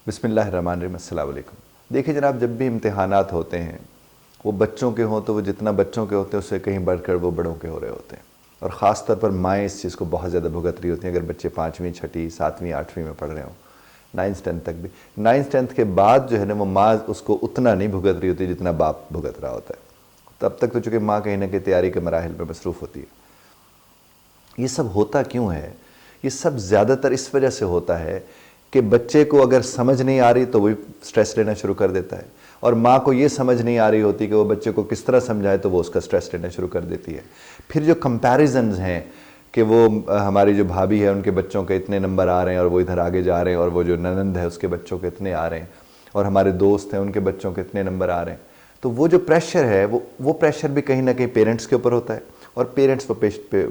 بسم اللہ الرحمن الرحیم۔ السلام علیکم۔ دیکھیں جناب، جب بھی امتحانات ہوتے ہیں وہ بچوں کے ہوں تو وہ جتنا بچوں کے ہوتے ہیں اس سے کہیں بڑھ کر وہ بڑوں کے ہو رہے ہوتے ہیں، اور خاص طور پر مائیں اس چیز کو بہت زیادہ بھگت رہی ہوتی ہیں۔ اگر بچے 5ویں 6ٹھی 7ویں 8ویں میں پڑھ رہے ہوں، 9th 10th تک بھی، 9th 10th کے بعد جو ہے نا وہ ماں اس کو اتنا نہیں بھگت رہی ہوتی جتنا باپ بھگت رہا ہوتا ہے۔ تب تک تو چونکہ ماں کہیں نہ کہیں تیاری کے مراحل میں مصروف ہوتی ہے۔ یہ سب ہوتا کیوں ہے؟ یہ سب زیادہ تر اس وجہ سے ہوتا ہے کہ بچے کو اگر سمجھ نہیں آ رہی تو وہ سٹریس لینا شروع کر دیتا ہے، اور ماں کو یہ سمجھ نہیں آ رہی ہوتی کہ وہ بچے کو کس طرح سمجھائے تو وہ اس کا سٹریس لینا شروع کر دیتی ہے۔ پھر جو کمپیریزنز ہیں کہ وہ ہماری جو بھابھی ہے ان کے بچوں کے اتنے نمبر آ رہے ہیں اور وہ ادھر آگے جا رہے ہیں، اور وہ جو ننند ہے اس کے بچوں کے اتنے آ رہے ہیں، اور ہمارے دوست ہیں ان کے بچوں کے اتنے نمبر آ رہے ہیں، تو وہ جو پریشر ہے وہ پریشر بھی کہیں نہ کہیں پیرنٹس کے اوپر ہوتا ہے، اور پیرنٹس وہ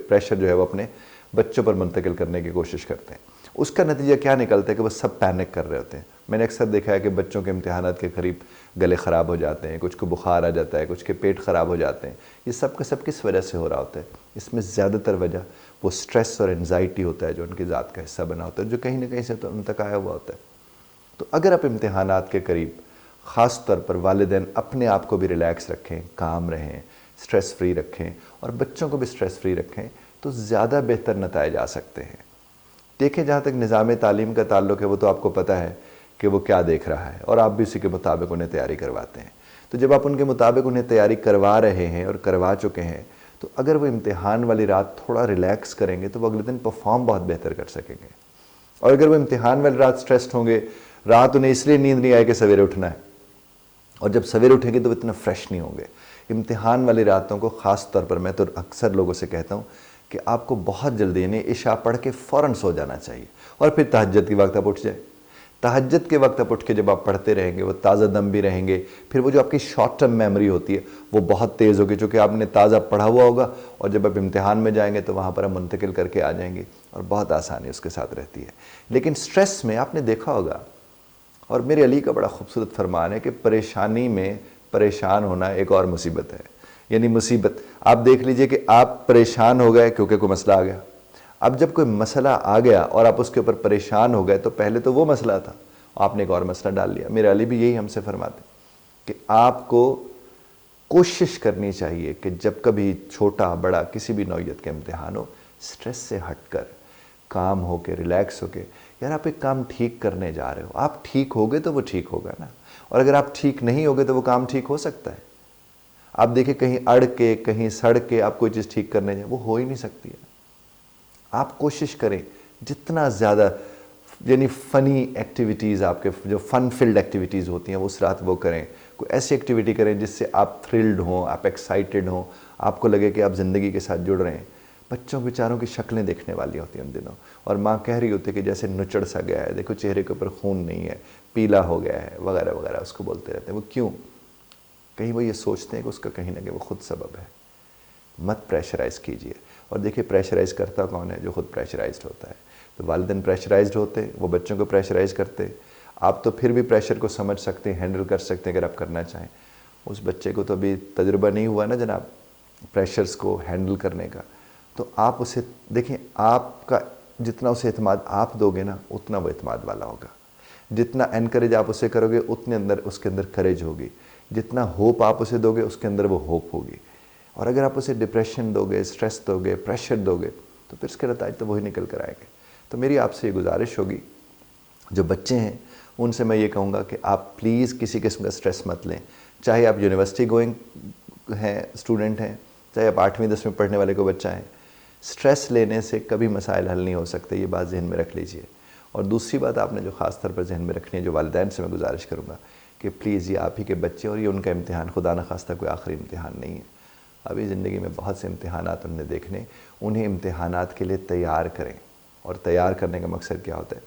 پریشر جو ہے وہ اپنے بچوں پر منتقل کرنے کی کوشش کرتے ہیں۔ اس کا نتیجہ کیا نکلتا ہے کہ وہ سب پینک کر رہے ہوتے ہیں۔ میں نے اکثر دیکھا ہے کہ بچوں کے امتحانات کے قریب گلے خراب ہو جاتے ہیں، کچھ کو بخار آ جاتا ہے، کچھ کے پیٹ خراب ہو جاتے ہیں۔ یہ سب کا سب کس وجہ سے ہو رہا ہوتا ہے؟ اس میں زیادہ تر وجہ وہ سٹریس اور انزائٹی ہوتا ہے جو ان کی ذات کا حصہ بنا ہوتا ہے، جو کہیں نہ کہیں سے تو ان تک آیا ہوا ہوتا ہے۔ تو اگر آپ امتحانات کے قریب خاص طور پر والدین اپنے آپ کو بھی ریلیکس رکھیں، کام رہیں، سٹریس فری رکھیں، اور بچوں کو بھی سٹریس فری رکھیں، تو زیادہ بہتر نتائج آ سکتے ہیں۔ دیکھیں، جہاں تک نظام تعلیم کا تعلق ہے وہ تو آپ کو پتہ ہے کہ وہ کیا دیکھ رہا ہے، اور آپ بھی اسی کے مطابق انہیں تیاری کرواتے ہیں۔ تو جب آپ ان کے مطابق انہیں تیاری کروا رہے ہیں اور کروا چکے ہیں، تو اگر وہ امتحان والی رات تھوڑا ریلیکس کریں گے تو وہ اگلے دن پرفارم بہت بہتر کر سکیں گے۔ اور اگر وہ امتحان والی رات سٹریسڈ ہوں گے، رات انہیں اس لیے نیند نہیں آئے کہ سویرے اٹھنا ہے، اور جب سویرے اٹھیں گے تو وہ اتنا فریش نہیں ہوں گے۔ امتحان والی راتوں کو خاص طور پر میں تو اکثر لوگوں سے کہتا ہوں کہ آپ کو بہت جلدی یعنی عشاء پڑھ کے فوراً سو جانا چاہیے، اور پھر تہجد کے وقت آپ اٹھ جائیں۔ تہجد کے وقت آپ اٹھ کے جب آپ پڑھتے رہیں گے وہ تازہ دم بھی رہیں گے، پھر وہ جو آپ کی شارٹ ٹرم میموری ہوتی ہے وہ بہت تیز ہوگی، چونکہ آپ نے تازہ پڑھا ہوا ہوگا، اور جب آپ امتحان میں جائیں گے تو وہاں پر آپ منتقل کر کے آ جائیں گے، اور بہت آسانی اس کے ساتھ رہتی ہے۔ لیکن سٹریس میں آپ نے دیکھا ہوگا، اور میرے علی کا بڑا خوبصورت فرمان ہے کہ پریشانی میں پریشان ہونا ایک اور مصیبت ہے۔ یعنی مصیبت آپ دیکھ لیجئے کہ آپ پریشان ہو گئے کیونکہ کوئی مسئلہ آ گیا۔ اب جب کوئی مسئلہ آ گیا اور آپ اس کے اوپر پریشان ہو گئے تو پہلے تو وہ مسئلہ تھا، آپ نے ایک اور مسئلہ ڈال لیا۔ میرے علی بھی یہی ہم سے فرماتے ہیں کہ آپ کو کوشش کرنی چاہیے کہ جب کبھی چھوٹا بڑا کسی بھی نوعیت کے امتحان ہو، سٹریس سے ہٹ کر کام ہو کے ریلیکس ہو کے، یار آپ ایک کام ٹھیک کرنے جا رہے ہو، آپ ٹھیک ہوگے تو وہ ٹھیک ہوگا نا، اور اگر آپ ٹھیک نہیں ہوگے تو وہ کام ٹھیک ہو سکتا ہے؟ آپ دیکھیں کہیں اڑ کے کہیں سڑ کے آپ کوئی چیز ٹھیک کرنے جائیں، وہ ہو ہی نہیں سکتی ہے۔ آپ کوشش کریں جتنا زیادہ یعنی فنی ایکٹیویٹیز، آپ کے جو فن فیلڈ ایکٹیویٹیز ہوتی ہیں وہ اس رات وہ کریں، کوئی ایسی ایکٹیویٹی کریں جس سے آپ تھرلڈ ہوں، آپ ایکسائٹڈ ہوں، آپ کو لگے کہ آپ زندگی کے ساتھ جڑ رہے ہیں۔ بچوں بیچاروں کی شکلیں دیکھنے والی ہوتی ہیں ان دنوں، اور ماں کہہ رہی ہوتی ہے کہ جیسے نچڑ سا گیا ہے، دیکھو چہرے کے اوپر خون نہیں ہے، پیلا ہو گیا ہے، وغیرہ وغیرہ اس کو بولتے رہتے ہیں۔ وہ کیوں؟ کہیں وہ یہ سوچتے ہیں کہ اس کا کہیں نہ کہیں وہ خود سبب ہے۔ مت پریشرائز کیجئے، اور دیکھیے پریشرائز کرتا کون ہے؟ جو خود پریشرائزڈ ہوتا ہے۔ تو والدین پریشرائزڈ ہوتے، وہ بچوں کو پریشرائز کرتے، آپ تو پھر بھی پریشر کو سمجھ سکتے ہیں، ہینڈل کر سکتے ہیں اگر آپ کرنا چاہیں۔ اس بچے کو تو ابھی تجربہ نہیں ہوا نا جناب پریشرز کو ہینڈل کرنے کا، تو آپ اسے دیکھیں، آپ کا جتنا اسے اعتماد آپ دو گے نا اتنا وہ اعتماد والا ہوگا، جتنا انکریج آپ اسے کرو گے اتنے اس کے اندر کریج ہوگی، جتنا ہوپ آپ اسے دو گے اس کے اندر وہ ہوپ ہوگی۔ اور اگر آپ اسے ڈپریشن دو گے، سٹریس دو گے، پریشر دو گے، تو پھر اس کے نتائج تو وہی نکل کر آئیں گے۔ تو میری آپ سے یہ گزارش ہوگی، جو بچے ہیں ان سے میں یہ کہوں گا کہ آپ پلیز کسی قسم کا سٹریس مت لیں، چاہے آپ یونیورسٹی گوئنگ ہیں اسٹوڈنٹ ہیں، چاہے آپ 8ویں 10ویں پڑھنے والے کو بچہ ہیں۔ سٹریس لینے سے کبھی مسائل حل نہیں ہو سکتے، یہ بات ذہن میں رکھ لیجئے۔ اور دوسری بات آپ نے جو خاص طور پر ذہن میں رکھنی ہے، جو والدین سے میں گزارش کروں گا کہ پلیز یہ آپ ہی کے بچے، اور یہ ان کا امتحان خدا نخواستہ کوئی آخری امتحان نہیں ہے۔ ابھی زندگی میں بہت سے امتحانات انہیں دیکھنے، انہیں امتحانات کے لیے تیار کریں، اور تیار کرنے کا مقصد کیا ہوتا ہے؟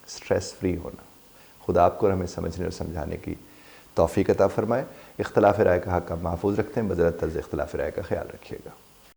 سٹریس فری ہونا۔ خدا آپ کو اور ہمیں سمجھنے اور سمجھانے کی توفیق عطا فرمائے۔ اختلاف رائے کا حق آپ محفوظ رکھتے ہیں، بذات طرز اختلاف رائے کا خیال رکھیے گا۔